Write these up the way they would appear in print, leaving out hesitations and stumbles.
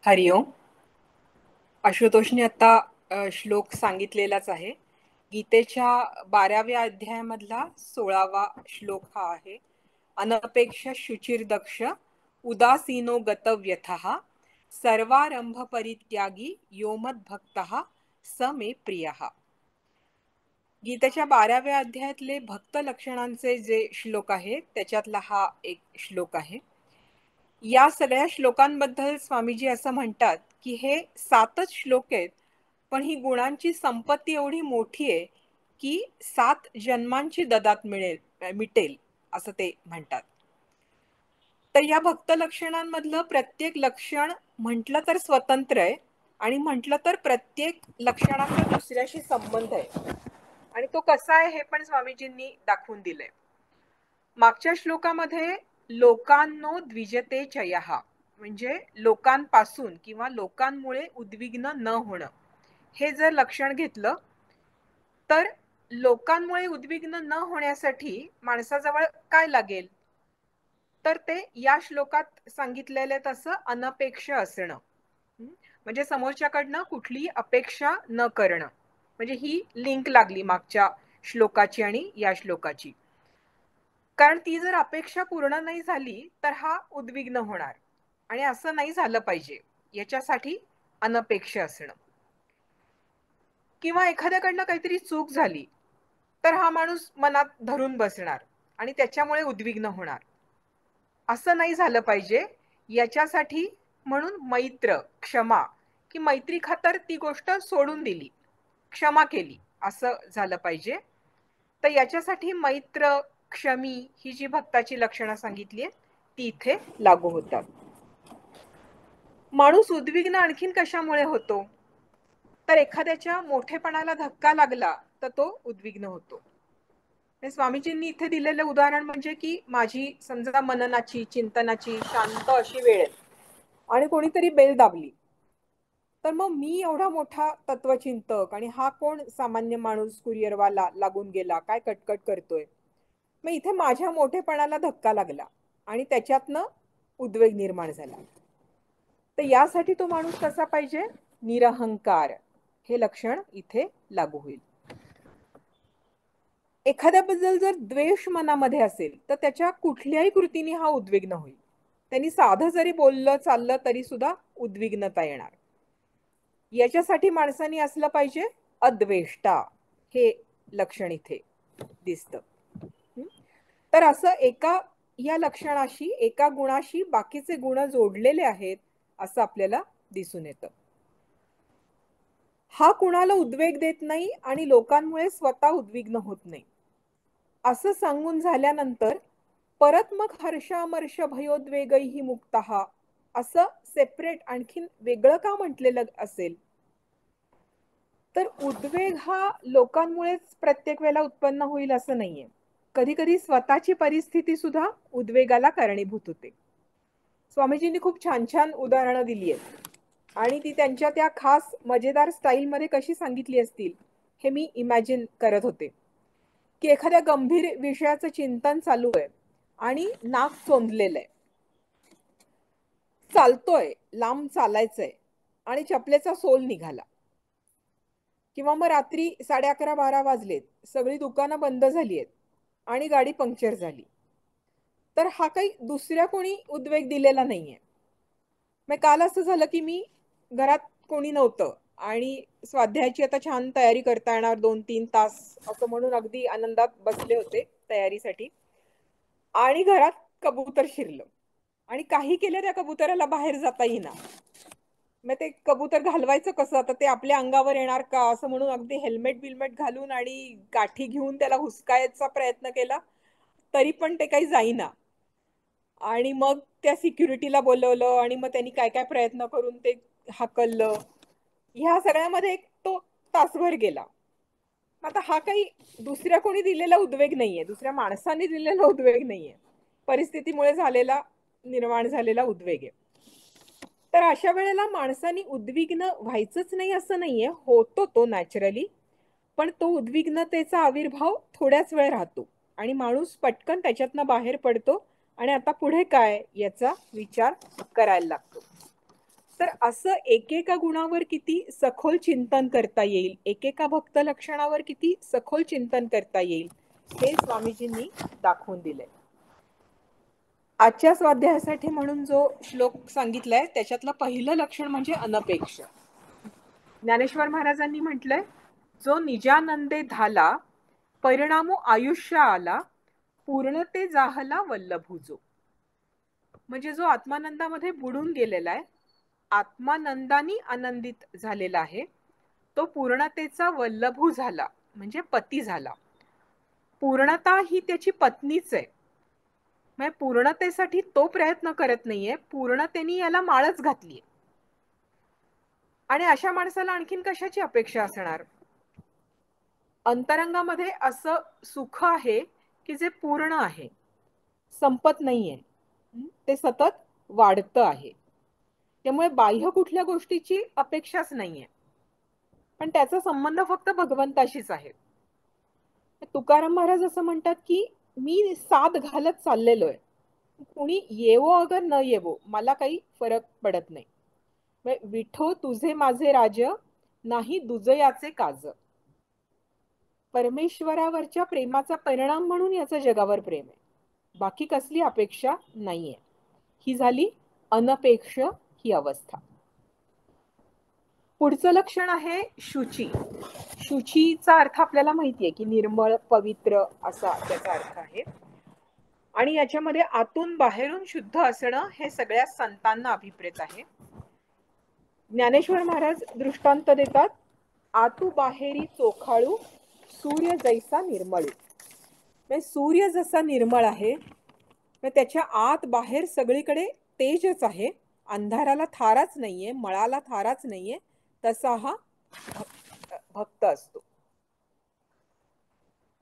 हरिओम. आशुतोषने आता श्लोक सांगितलेलाच आहे. गीतेच्या 12व्या अध्यायामधला 16वा श्लोक हा आहे. अनपेक्ष शुचिर्दक्ष उदासीनो गतव्यथः सर्वारंभ परित्यागी योमद्भक्तः स मे प्रियः. गीतेच्या 12व्या अध्यायातले भक्त लक्षणांचे जे श्लोक आहेत त्याच्यातला हा एक श्लोक आहे. या सगळ्या श्लोकांबद्दल स्वामीजी असं म्हणतात की हे 7च श्लोक आहेत, पण ही गुणांची संपत्ती एवढी मोठी आहे की 7 जन्मांची ददात मिटेल असं ते म्हणतात. तर या भक्त लक्षणांमधलं प्रत्येक लक्षण म्हटलं तर स्वतंत्र आहे आणि म्हटलं तर प्रत्येक लक्षणाचा दुसऱ्याशी संबंध आहे आणि तो कसा आहे हे पण स्वामीजींनी दाखवून दिलंय. मागच्या श्लोकामध्ये लोकांनो द्विजते चयः म्हणजे लोकांपासून किंवा लोकांमुळे उद्विग्न न होणं हे जर लक्षण घेतलं तर लोकांमुळे उद्विग्न न होण्यासाठी माणसाजवळ काय लागेल तर ते या श्लोकात सांगितलेलं तसं अनपेक्ष असणं, म्हणजे समोरच्याकडनं कुठलीही अपेक्षा न करणं. म्हणजे ही लिंक लागली मागच्या श्लोकाची आणि या श्लोकाची. कारण ती जर अपेक्षा पूर्ण नाही झाली तर हा उद्विग्न होणार आणि असं नाही झालं पाहिजे. याच्यासाठी अनपेक्ष असणं. किंवा एखाद्याकडनं काहीतरी चूक झाली तर हा माणूस मनात धरून बसणार आणि त्याच्यामुळे उद्विग्न होणार. असं नाही झालं पाहिजे. याच्यासाठी म्हणून मैत्र क्षमा की मैत्री खातर ती गोष्ट सोडून दिली, क्षमा केली असं झालं पाहिजे. तर याच्यासाठी मैत्र क्षमी ही जी भक्ताची लक्षणं सांगितली आहेत ती इथे लागू होतात. माणूस उद्विग्न आणखीन कशामुळे होतो तर एखाद्याच्या मोठेपणाला धक्का लागला तर तो उद्विग्न होतो. स्वामीजींनी इथे दिलेलं उदाहरण म्हणजे की माझी समजा मननाची चिंतनाची शांत अशी वेळ आहे आणि कोणीतरी बेल दाबली तर मग मी एवढा मोठा तत्वचिंतक आणि हा कोण सामान्य माणूस कुरिअरवाला लागून गेला, काय कटकट करतोय. मग इथे माझ्या मोठेपणाला धक्का लागला आणि त्याच्यातनं उद्वेग निर्माण झाला. तर यासाठी तो माणूस कसा पाहिजे, निरहंकार हे लक्षण इथे लागू होईल. एखाद्याबद्दल जर द्वेष मनामध्ये असेल तर त्याच्या कुठल्याही कृतीने हा उद्विग्न होईल. त्यांनी साधं जरी बोललं चाललं तरी सुद्धा उद्विग्नता येणार. याच्यासाठी माणसाने असलं पाहिजे अद्वेष्टा हे लक्षण इथे दिसतं. तर असं एका या लक्षणाशी एका गुणाशी बाकीचे गुण जोडलेले आहेत असं आपल्याला दिसून येतं. हा कुणाला उद्वेग देत नाही आणि लोकांमुळे स्वतः उद्विग्न होत नाही असं सांगून झाल्यानंतर परत मग हर्षामर्ष भयोद्वेगही मुक्तः असं सेपरेट आणखीन वेगळं का म्हटलेलं असेल तर उद्वेग हा लोकांमुळेच प्रत्येक वेळेला उत्पन्न होईल असं नाहीये. कधी कधी स्वतःची परिस्थिती सुद्धा उद्वेगाला कारणीभूत होते. स्वामीजींनी खूप छान छान उदाहरणं दिली आहेत आणि ती त्यांच्या त्या खास मजेदार स्टाईलमध्ये कशी सांगितली असतील हे मी इमॅजिन करत होते. की एखाद्या गंभीर विषयाचं चिंतन चालू आहे आणि नाक चोंदलेलं आहे, चालतोय, लांब चालायचंय आणि चपलेचा सोल निघाला किंवा मग रात्री 11:30-12 वाजलेत, सगळी दुकानं बंद झाली आहेत आणि गाडी पंक्चर झाली तर हा काही दुसऱ्या कोणी उद्वेग दिलेला नाहीये. मग काल असं झालं की मी घरात कोणी नव्हतं आणि स्वाध्यायाची आता छान तयारी करता येणार 2-3 तास असं म्हणून अगदी आनंदात बसले होते तयारीसाठी आणि घरात कबूतर शिरलं आणि काही केलं त्या कबुतराला बाहेर जाता येईना. मग ते कबूतर घालवायचं कसं, आता ते आपल्या अंगावर येणार का असं म्हणून अगदी हेल्मेट बिल्मेट घालून आणि काठी घेऊन त्याला हुसकायचा प्रयत्न केला तरी पण ते काही जाईना आणि मग त्या सिक्युरिटीला बोलवलं आणि मग त्यांनी काय काय प्रयत्न करून ते हाकललं. ह्या सगळ्यामध्ये एक तो तासभर गेला. आता हा काही दुसऱ्या कोणी दिलेला उद्वेग नाहीये, दुसऱ्या माणसाने दिलेला उद्वेग नाहीये, परिस्थितीमुळे झालेला निर्माण झालेला उद्वेग आहे. तर अशा वेळेला माणसाने उद्विग्न व्हायचंच नाही असं नाहीये, होतो तो नॅचरली, पण तो उद्विग्नतेचा आविर्भाव थोड्याच वेळ राहतो आणि माणूस पटकन त्याच्यातनं बाहेर पडतो आणि आता पुढे काय याचा विचार करायला लागतो. तर असं एकेका गुणावर किती सखोल चिंतन करता येईल, एकेका भक्त लक्षणावर किती सखोल चिंतन करता येईल, हे स्वामीजींनी दाखवून दिले. आजच्या स्वाध्यायासाठी म्हणून जो श्लोक सांगितलाय त्याच्यातलं पहिलं लक्षण म्हणजे अनपेक्ष. ज्ञानेश्वर महाराजांनी म्हटलंय, जो निजानंदे धाला परिणामो आयुष्य आला पूर्णते जाहला वल्लभुजो. म्हणजे जो आत्मानंदामध्ये बुडून गेलेला आहे, आत्मानंदानी आनंदित झालेला आहे, तो पूर्णतेचा वल्लभू झाला म्हणजे पती झाला. पूर्णता ही त्याची पत्नीच आहे. म्हणजे पूर्णतेसाठी तो प्रयत्न करत नाहीये, पूर्णतेने याला माळच घातलीये. आणि अशा माणसाला आणखीन कशाची अपेक्षा असणार? अंतरंगामध्ये असं सुख आहे की जे पूर्ण आहे, संपत नाहीये, ते सतत वाढतं आहे. त्यामुळे बाह्य कुठल्या गोष्टीची अपेक्षाच नाहीये, पण त्याचा संबंध फक्त भगवंताशीच आहे. तुकाराम महाराज असं म्हणतात की मी साथ घालत चाललेलोय, कुणी येवो अगर न येवो मला काही फरक पडत नाही. विठो तुझे माझे राज नाही दुजयाचे काज. परमेश्वरावरच्या प्रेमाचा परिणाम म्हणून याचं जगावर प्रेम आहे, बाकी कसली अपेक्षा नाहीये. ही झाली अनपेक्ष ही अवस्था. पुढचं लक्षण आहे शुची. शुचीचा अर्थ आपल्याला माहितीये की निर्मळ, पवित्र असा त्याचा अर्थ आहे. आणि याच्यामध्ये आतून बाहेरून शुद्ध असणं हे सगळ्या संतांना अभिप्रेत आहे. ज्ञानेश्वर महाराज दृष्टांत देतात, आतू बाहेरी चोखाळू सूर्य जैसा निर्मळू. म्हणजे सूर्य जसा निर्मळ आहे, त्याच्या आत बाहेर सगळीकडे तेजच आहे, अंधाराला थाराच नाहीये, मळाला थाराच नाहीये, तसा हा भक्त असतो.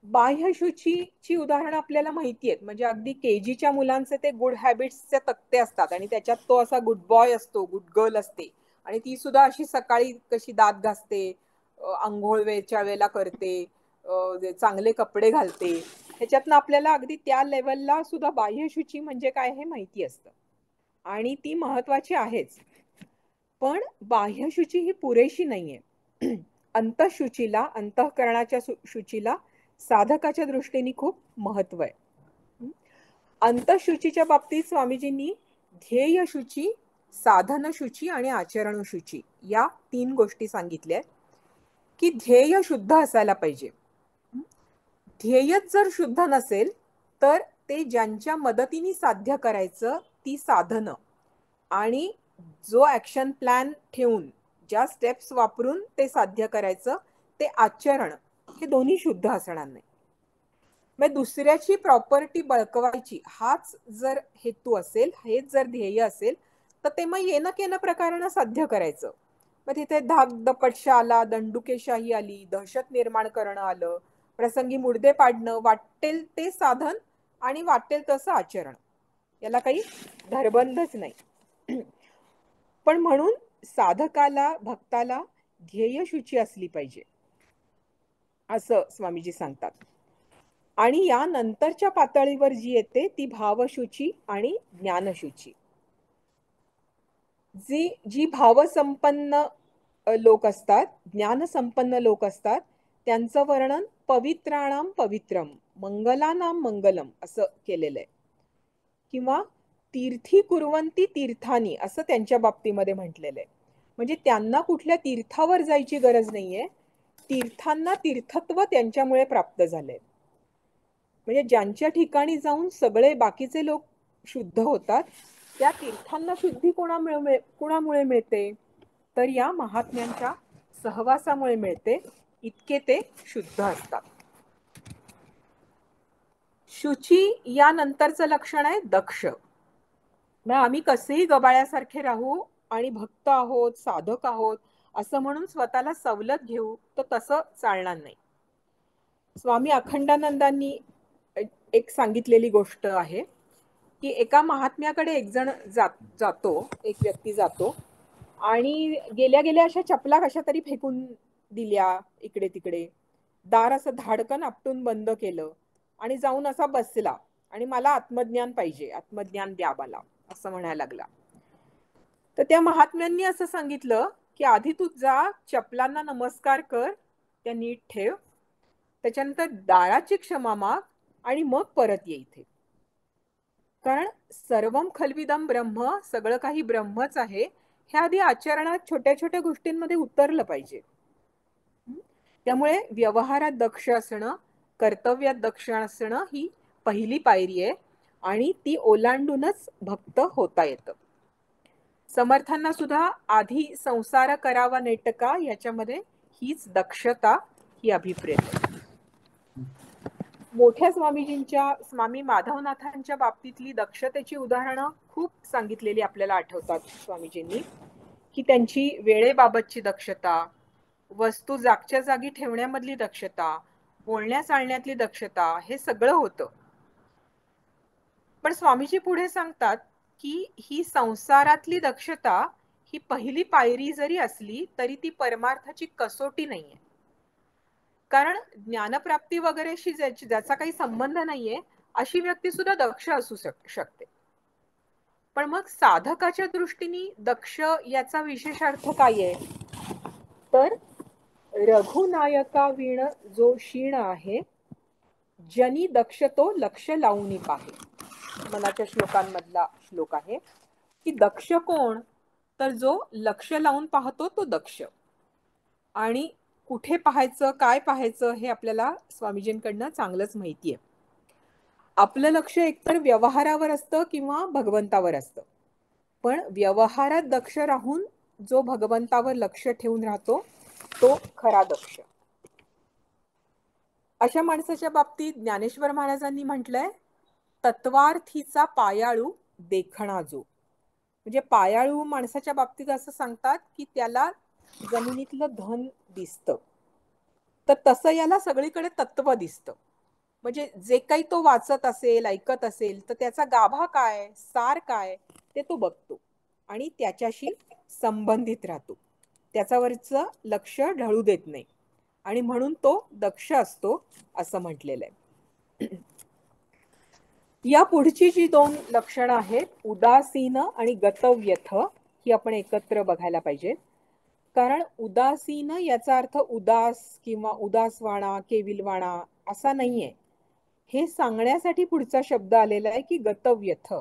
बाह्य शुचीची उदाहरणं आपल्याला माहिती आहेत. म्हणजे अगदी केजीच्या मुलांचे ते गुड हॅबिट्सचे तक्ते असतात आणि त्याच्यात तो असा गुड बॉय असतो, गुड गर्ल असते, आणि ती सुद्धा अशी सकाळी कशी दात घासते, आंघोळ वेळच्या वेळेला करते, चांगले कपडे घालते. ह्याच्यातनं आपल्याला अगदी त्या लेवलला सुद्धा बाह्य शुची म्हणजे काय हे माहिती असतं आणि ती महत्वाची आहेच. पण बाह्य शुची ही पुरेशी नाहीये. अंतःशुचीला, अंतःकरणाच्या शुचीला साधकाच्या दृष्टीने खूप महत्व आहे. अंतःशुचीच्या बाबतीत स्वामीजींनी ध्येय शुची, साधन शुची आणि आचरण शुची या 3 गोष्टी सांगितल्या आहेत की ध्येय शुद्ध असायला पाहिजे. ध्येयच जर शुद्ध नसेल तर ते ज्यांच्या मदतीने साध्य करायचं ती साधनं आणि जो ऍक्शन प्लॅन ठेवून ज्या स्टेप्स वापरून ते साध्य करायचं ते आचरण, हे दोन्ही शुद्ध असणार नाही. मग दुसऱ्याची प्रॉपर्टी बळकवायची हाच जर हेतू असेल, हेच जर ध्येय असेल, तर ते मग येणं केनं प्रकारानं साध्य करायचं. मग तिथे धाकदपटशा आला, दंडुकेशाही आली, दहशत निर्माण करणं आलं, प्रसंगी मुडदे पाडणं, वाटेल ते साधन आणि वाटेल तसं आचरण, याला काही धरबंधच नाही. पण म्हणून साधकाला, भक्ताला ध्येयशुची असली पाहिजे असं स्वामीजी सांगतात. आणि या नंतरच्या पातळीवर जी येते ती भावशुची आणि ज्ञानशुची. जी भावसंपन्न लोक असतात, ज्ञानसंपन्न लोक असतात, त्यांचं वर्णन पवित्राणाम पवित्रम मंगलानाम मंगलम असं केलेलं आहे. किंवा तीर्थी कुर्वंती तीर्थानी असं त्यांच्या बाबतीमध्ये म्हटलेलं आहे. म्हणजे त्यांना कुठल्या तीर्थावर जायची गरज नाहीये, तीर्थांना तीर्थत्व त्यांच्यामुळे प्राप्त झालंय. म्हणजे ज्यांच्या ठिकाणी जाऊन सगळे बाकीचे लोक शुद्ध होतात, त्या तीर्थांना शुद्धी कोणामुळे मिळते, तर या महात्म्यांच्या सहवासामुळे मिळते. इतके ते शुद्ध असतात. शुची या नंतरचं लक्षण आहे दक्ष. मग आम्ही कसेही गबाळ्यासारखे राहू आणि भक्त आहोत, साधक आहोत असं म्हणून स्वतःला सवलत घेऊ तर तसं चालणार नाही. स्वामी अखंडानंदांनी एक सांगितलेली गोष्ट आहे की एका महात्म्याकडे एक जण जातो, एक व्यक्ती जातो आणि गेल्या गेल्या अशा चपला कशा तरी फेकून दिल्या इकडे तिकडे, दार असं धाडकन आपटून बंद केलं आणि जाऊन असा बसला आणि मला आत्मज्ञान पाहिजे, आत्मज्ञान द्या मला असं म्हणायला लागला. तर त्या महात्म्यांनी असं सांगितलं की आधी तू जा, चपलांना नमस्कार कर, त्या नीट ठेव, त्याच्यानंतर दाराची क्षमा माग आणि मग परत ये इथे. कारण सर्वम खल्विदम ब्रह्म, सगळं काही ब्रह्मच आहे, हे आधी आचरणात छोट्या छोट्या गोष्टींमध्ये उतरलं पाहिजे. त्यामुळे व्यवहारात दक्ष असणं, कर्तव्यात दक्ष असणं ही पहिली पायरी आहे आणि ती ओलांडूनच भक्त होता येतं. समर्थांना सुद्धा आधी संसार करावा नेटका याच्यामध्ये हीच दक्षता ही अभिप्रेत आहे. मोठ्या स्वामीजींच्या, स्वामी माधवनाथांच्या बाबतीतली दक्षतेची उदाहरणं खूप सांगितलेली आपल्याला आठवतात स्वामीजींनी, की त्यांची वेळेबाबतची दक्षता, वस्तू जागच्या जागी ठेवण्यामधली दक्षता, बोलण्या चालण्यातली दक्षता, हे सगळं होतं. पण स्वामीजी पुढे सांगतात की ही संसारातली दक्षता ही पहिली पायरी जरी असली तरी ती परमार्थाची कसोटी नाहीये. कारण ज्ञानप्राप्ती वगैरेशी ज्याचा काही संबंध नाहीये अशी व्यक्ती सुद्धा दक्ष असू शकते. पण मग साधकाच्या दृष्टीने दक्ष याचा विशेषार्थ काय आहे? तर रघुनायका विण जो क्षीण आहे, जनी दक्ष तो लक्ष लावून पाहे. मनाच्या श्लोकांमधला श्लोक आहे की दक्ष कोण? तर जो लक्ष लावून पाहतो तो दक्ष. आणि कुठे पाहायचं, काय पाहायचं हे आपल्याला स्वामीजींकडनं चांगलंच माहिती आहे. आपलं लक्ष एकतर व्यवहारावर असतं किंवा भगवंतावर असतं, पण व्यवहारात दक्ष राहून जो भगवंतावर लक्ष ठेवून राहतो तो खरा दक्ष. अशा माणसाच्या बाबतीत ज्ञानेश्वर महाराजांनी म्हटलंय, तत्वार्थीचा पायाळू देखणा जो. म्हणजे पायाळू माणसाच्या बाबतीत असं सांगतात की त्याला जमिनीतलं धन दिसतं, तर तसं याला सगळीकडे तत्व दिसतं. म्हणजे जे काही तो वाचत असेल, ऐकत असेल, तर त्याचा गाभा काय, सार काय ते तो बघतो आणि त्याच्याशी संबंधित राहतो. त्याच्यावरचं लक्ष ढळू देत नाही आणि म्हणून तो दक्ष असतो असं म्हटलेलं आहे. या पुढची जी दोन लक्षणं आहेत, उदासीन आणि गतव्यथ, ही आपण एकत्र बघायला पाहिजे. कारण उदासीन याचा अर्थ उदास किंवा उदासवाणा, केविलवाणा असा नाहीये. हे सांगण्यासाठी पुढचा शब्द आलेला आहे की गतव्यथ,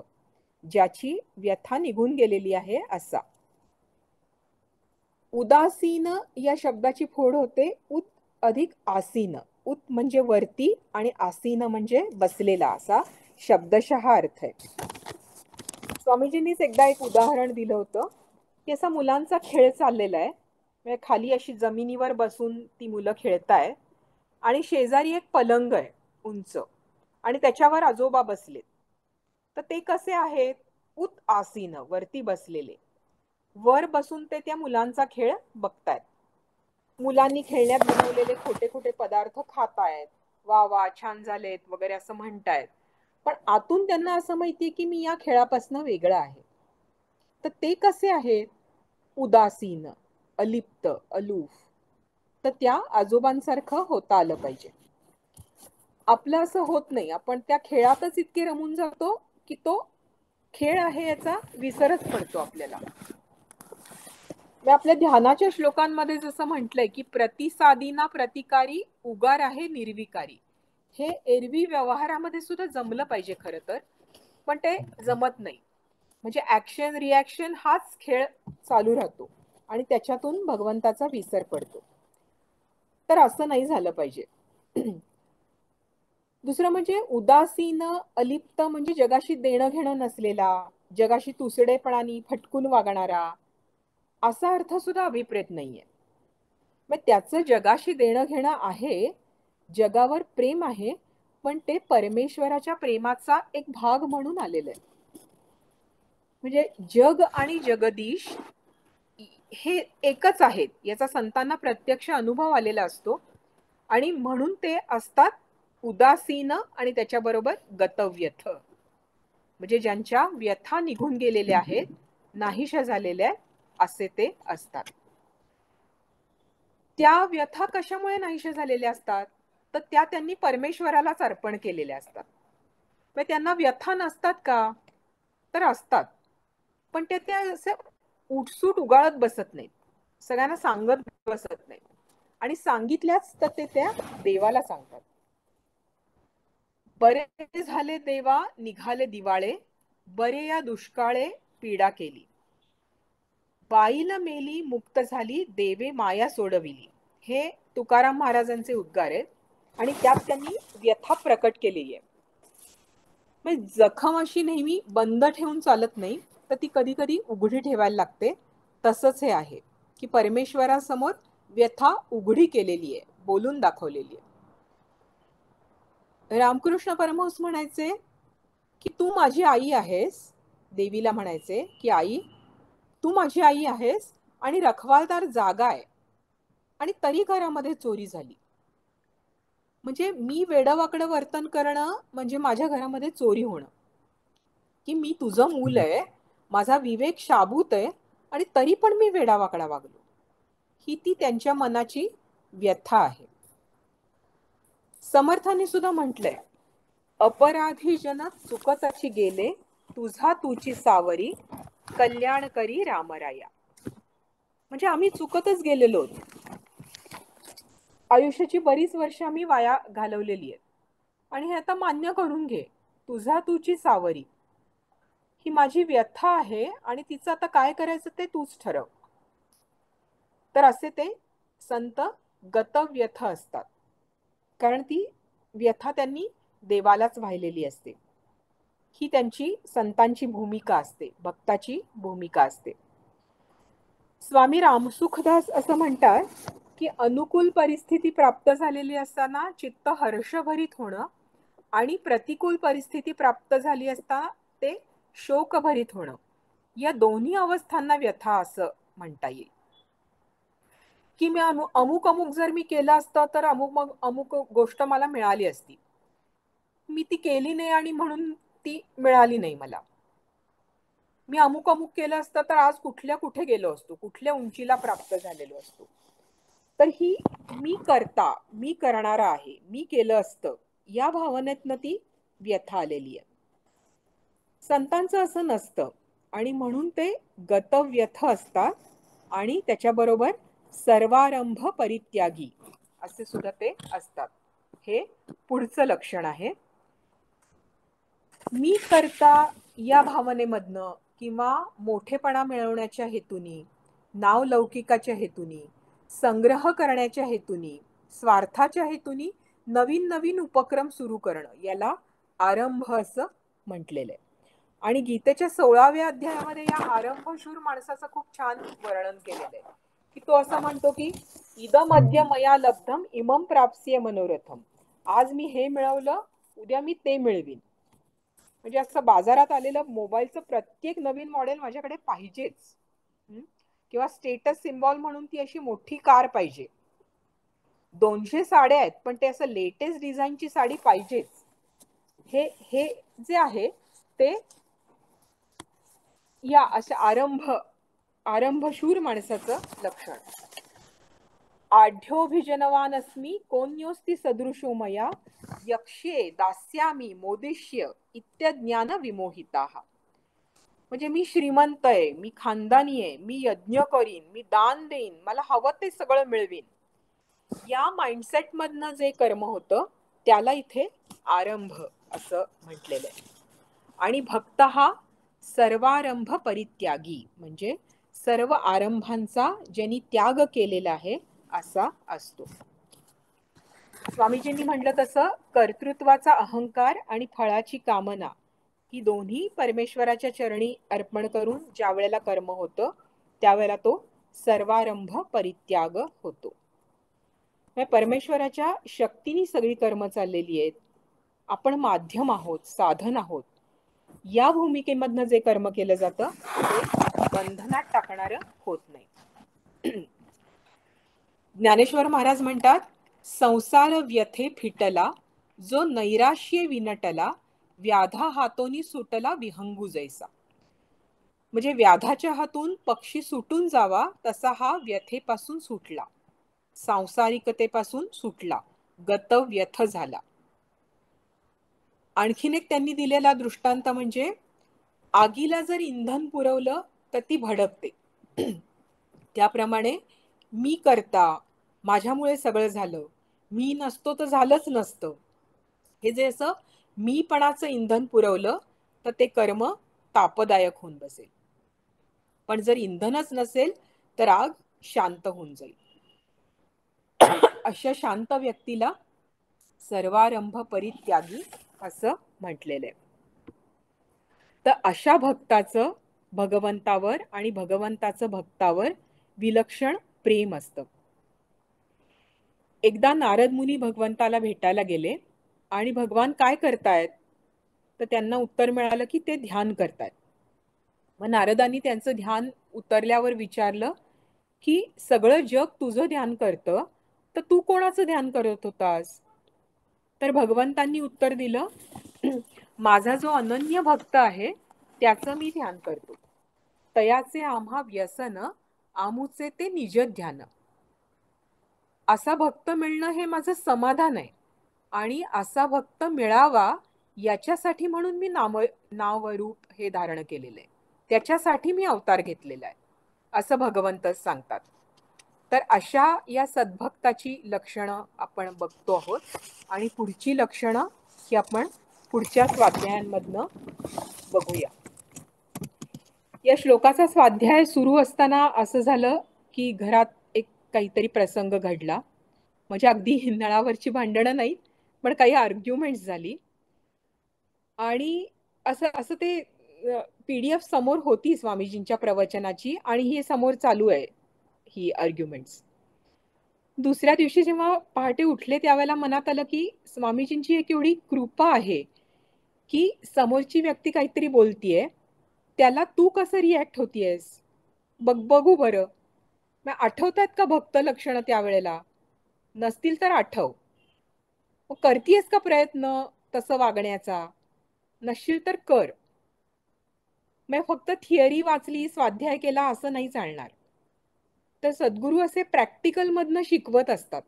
ज्याची व्यथा निघून गेलेली आहे असा. उदासीन या शब्दाची फोड होते उत अधिक आसीन. उत म्हणजे वरती आणि आसीन म्हणजे बसलेला, असा शब्दशः अर्थ आहे. स्वामीजींनीच एकदा एक उदाहरण दिलं होतं की असा मुलांचा खेळ चाललेला आहे, म्हणजे खाली अशी जमिनीवर बसून ती मुलं खेळताय आणि शेजारी एक पलंग आहे उंच आणि त्याच्यावर आजोबा बसलेत. तर ते कसे आहेत? उत आसीन, वरती बसलेले. वर बसून ते त्या मुलांचा खेळ बघतायत. मुलांनी खेळण्यात बनवलेले खोटे खोटे पदार्थ खातायत, वा वा छान झालेत वगैरे असं म्हणतायत. पण आतून त्यांना असं माहितीये की मी या खेळापासून वेगळं आहे. तर ते कसे आहेत? उदासीन, अलिप्त, अलूफ. तर त्या आजोबांसारखं होता आलं पाहिजे. आपलं असं होत नाही. आपण त्या खेळातच इतके रमून जातो की तो खेळ आहे याचा विसरच पडतो आपल्याला. आपल्या ध्यानाच्या श्लोकांमध्ये जसं म्हटलंय की प्रतिसादीना प्रतिकारी, उगार आहे निर्विकारी. हे एरवी व्यवहारामध्ये सुद्धा जमलं पाहिजे खरं तर, पण ते जमत नाही. म्हणजे ऍक्शन रिॲक्शन हाच खेळ चालू राहतो आणि त्याच्यातून भगवंताचा विसर पडतो. तर असं नाही झालं पाहिजे. दुसरं म्हणजे उदासीन, अलिप्त म्हणजे जगाशी देणं घेणं नसलेला, जगाशी तुसडेपणाने फटकून वागणारा, असा अर्थ सुद्धा अभिप्रेत नाहीये. मग त्याचं जगाशी देणं घेणं आहे, जगावर प्रेम आहे, पण ते परमेश्वराच्या प्रेमाचा एक भाग म्हणून आलेलं आहे. म्हणजे जग आणि जगदीश हे एकच आहेत याचा संतांना प्रत्यक्ष अनुभव आलेला असतो आणि म्हणून ते असतात उदासीन आणि त्याच्याबरोबर गतव्यथ. म्हणजे ज्यांच्या व्यथा निघून गेलेल्या आहेत, नाहीशा झालेल्या असे ते असतात. त्या व्यथा कशामुळे नाहीशा झालेल्या असतात? तर त्या त्यांनी परमेश्वरालाच अर्पण केलेल्या असतात. मग त्यांना व्यथा नसतात का? तर असतात, पण ते असे उठसूट उगाळत बसत नाहीत, सगळ्यांना सांगत बसत नाहीत, आणि सांगितल्याच तर ते त्या देवाला सांगतात. बरे झाले देवा निघाले दिवाळे, बरे या दुष्काळे पीडा केली, बाईला मेली मुक्त झाली देवे माया सोडविली. हे तुकाराम महाराजांचे उद्गार आहेत आणि त्यात त्यांनी व्यथा प्रकट केलेली आहे. म्हणजे जखम अशी नेहमी बंद ठेवून चालत नाही, तर ती कधी कधी उघडी ठेवायला लागते. तसंच हे आहे की परमेश्वरासमोर व्यथा उघडी केलेली आहे, बोलून दाखवलेली आहे. रामकृष्ण परमहंस म्हणायचे की तू माझी आई आहेस, देवीला म्हणायचे की आई तू माझी आई आहेस आणि रखवालदार जागा आहे, आणि तरी घरामध्ये चोरी झाली. म्हणजे मी वेडवाकडं वर्तन करणं म्हणजे माझ्या घरामध्ये चोरी होणं, की मी तुझं मूल आहे, माझा विवेक शाबूत आहे, आणि तरी पण मी वेडावाकडा वागलो. ही ती त्यांच्या मनाची व्यथा आहे. समर्थांनी सुद्धा म्हटलंय, अपराधी जन चुकताची गेले, तुझा तुची सावरी, कल्याण करी रामराया. म्हणजे आम्ही चुकतच गेलेलो, आयुष्याची बरीच वर्ष आम्ही वाया घालवलेली आहेत, आणि हे आता मान्य करून घे, तुझा तुची सावरी ही माझी व्यथा आहे, आणि तिचं आता काय करायचं ते तूच ठरव. तर असे ते संत गतव्यथ असतात, कारण ती व्यथा त्यांनी देवालाच वाहिलेली असते. ही त्यांची संतांची भूमिका असते, भक्ताची भूमिका असते. स्वामी रामसुखदास असं म्हणतात की अनुकूल परिस्थिती प्राप्त झालेली असताना चित्त हर्षभरीत होणं, आणि प्रतिकूल परिस्थिती प्राप्त झाली असता ते शोकभरीत होणं, या दोन्ही अवस्थांना व्यथा असं म्हणता येईल. की मी अमुक अमुक जर मी केलं असतं तर अमुक अमुक गोष्ट मला मिळाली असती, मी ती केली नाही आणि म्हणून ती मिळाली नाही मला. मी अमुक अमुक केलं असतं तर आज कुठल्या कुठे गेलो असतो, कुठल्या उंचीला प्राप्त झालेलो असतो. तर ही मी करता, मी करणारा आहे, मी केलं असतं, या भावनेतनं ती व्यथा आलेली आहे. संतांचं असं नसतं, आणि म्हणून ते गतव्यथ असतात, आणि त्याच्याबरोबर सर्वारंभ परित्यागी असे सुद्धा ते असतात. हे पुढचं लक्षण आहे. मी करता या भावनेमधनं किंवा मोठेपणा मिळवण्याच्या हेतूनी, नाव लौकिकाच्या हेतूनी, संग्रह करण्याच्या हेतूनी, स्वार्थाच्या हेतूनी नवीन नवीन उपक्रम सुरू करणं, याला आरंभ असं म्हटलेलं आहे. आणि गीतेच्या 16व्या अध्यायामध्ये या आरंभशूर माणसाचं खूप छान वर्णन केलेलं आहे, की तो असं म्हणतो की इदम अद्य मया लब्धम इमम प्राप्स्ये मनोरथम. आज मी हे मिळवलं, उद्या मी ते मिळवीन. म्हणजे असं बाजारात आलेलं मोबाईलचं प्रत्येक नवीन मॉडेल माझ्याकडे पाहिजेच, किंवा स्टेटस सिम्बॉल म्हणून ती अशी मोठी कार पाहिजे. 200 साड्या आहेत पण ते असं लेटेस्ट डिझाईनची साडी पाहिजेच. हे जे आहे ते या अशा आरंभशूर माणसाचं लक्षण. आढ्योभिजनवान अस्मी कोन्योस्ति सदृशो मया, यक्ष्ये दास्यामी मोदिष्य इत्यज्ञान विमोहिताः. म्हणजे मी श्रीमंत आहे, मी खानदानी आहे, मी यज्ञ करीन, मी दान देईन, मला हवं ते सगळं मिळवीन, या माइंडसेट मधनं जे कर्म होतं त्याला इथे आरंभ असं म्हटलेलं आहे. आणि भक्त हा सर्वारंभ परित्यागी, म्हणजे सर्व आरंभांचा ज्यांनी त्याग केलेला आहे असा असतो. स्वामीजींनी म्हटलं तसं कर्तृत्वाचा अहंकार आणि फळाची कामना ही दोन्ही परमेश्वराच्या चरणी अर्पण करून ज्या वेळेला कर्म होतं त्यावेळेला तो सर्वारंभ परित्याग होतो. परमेश्वराच्या शक्तीने सगळी कर्म चाललेली आहेत, आपण माध्यम आहोत, साधन आहोत. या भूमिकेमधनं जे कर्म केलं जातं ते बंधनात टाकणारं होत नाही. ज्ञानेश्वर महाराज म्हणतात, संसार व्यथे फिटला, जो नैराश्ये विनटला, व्याधा हातोनी सुटला विहंगू जैसा. म्हणजे व्याधाच्या हातून पक्षी सुटून जावा तसा हा व्यथेपासून सुटला, सांसारिकतेपासून सुटला, गतव्यथ झाला. आणखीन एक त्यांनी दिलेला दृष्टांत म्हणजे आगीला जर इंधन पुरवलं तर ती भडकते, त्याप्रमाणे मी करता, माझ्यामुळे सगळं झालं, मी नसतो तर झालंच नसतं, हे जे असं मीपणाचं इंधन पुरवलं तर ते कर्म तापदायक होऊन बसेल. पण जर इंधनच नसेल तर आग शांत होऊन जाईल. अशा शांत व्यक्तीला सर्वारंभ परित्यागी असं म्हटलेलं आहे. तर अशा भक्ताचं भगवंतावर आणि भगवंताचं भक्तावर विलक्षण प्रेम असतं. एकदा नारद मुनी भगवंताला भेटायला गेले आणि भगवान काय करतायत, तर त्यांना उत्तर मिळालं की ते ध्यान करतायत. मग नारदांनी त्यांचं ध्यान उतरल्यावर विचारलं की सगळं जग तुझं ध्यान करतं, तर तू कोणाचं ध्यान करत होतास? तर भगवंतांनी उत्तर दिलं, माझा जो अनन्य भक्त आहे त्याचं मी ध्यान करतो. तयाचे आम्हा व्यसन, आमुचे ते निज ध्यान. असा भक्त मिळणं हे माझं समाधान आहे आणि असा भक्त मिळावा याच्यासाठी म्हणून मी नामरूप हे धारण केलेलं आहे, त्याच्यासाठी मी अवतार घेतलेला आहे, असं भगवंत सांगतात. तर अशा या सद्भक्ताची लक्षणं आपण बघतो आहोत आणि पुढची लक्षणं ही आपण पुढच्या स्वाध्यायांमधनं बघूया. या श्लोकाचा स्वाध्याय सुरू असताना असं झालं की घरात एक काहीतरी प्रसंग घडला. म्हणजे अगदी नळावरची भांडणं नाही, पण काही आर्ग्युमेंट्स झाली आणि असं असं ते PDF समोर होती स्वामीजींच्या प्रवचनाची आणि हे समोर चालू आहे ही आर्ग्युमेंट्स. दुसऱ्या दिवशी जेव्हा पहाटे उठले त्यावेळेला मनात आलं की स्वामीजींची एक एवढी कृपा आहे की समोरची व्यक्ती काहीतरी बोलतीये, त्याला तू कसं रिॲक्ट होतीयस बघू बरं. मग आठवतात का भक्त लक्षणं त्यावेळेला? नसतील तर आठव. मग करतीयस का प्रयत्न तसं वागण्याचा? नसशील तर कर. मग फक्त थिअरी वाचली, स्वाध्याय केला असं नाही चालणार. तर सद्गुरू असे प्रॅक्टिकलमधनं शिकवत असतात.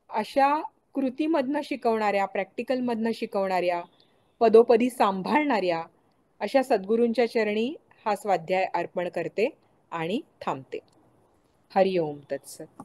अशा कृतीमधनं शिकवणाऱ्या, प्रॅक्टिकलमधनं शिकवणाऱ्या, पदोपदी सांभाळणाऱ्या अशा सद्गुरूंच्या चरणी हा स्वाध्याय अर्पण करते आणि थांबते. हरि ओम तत्सत.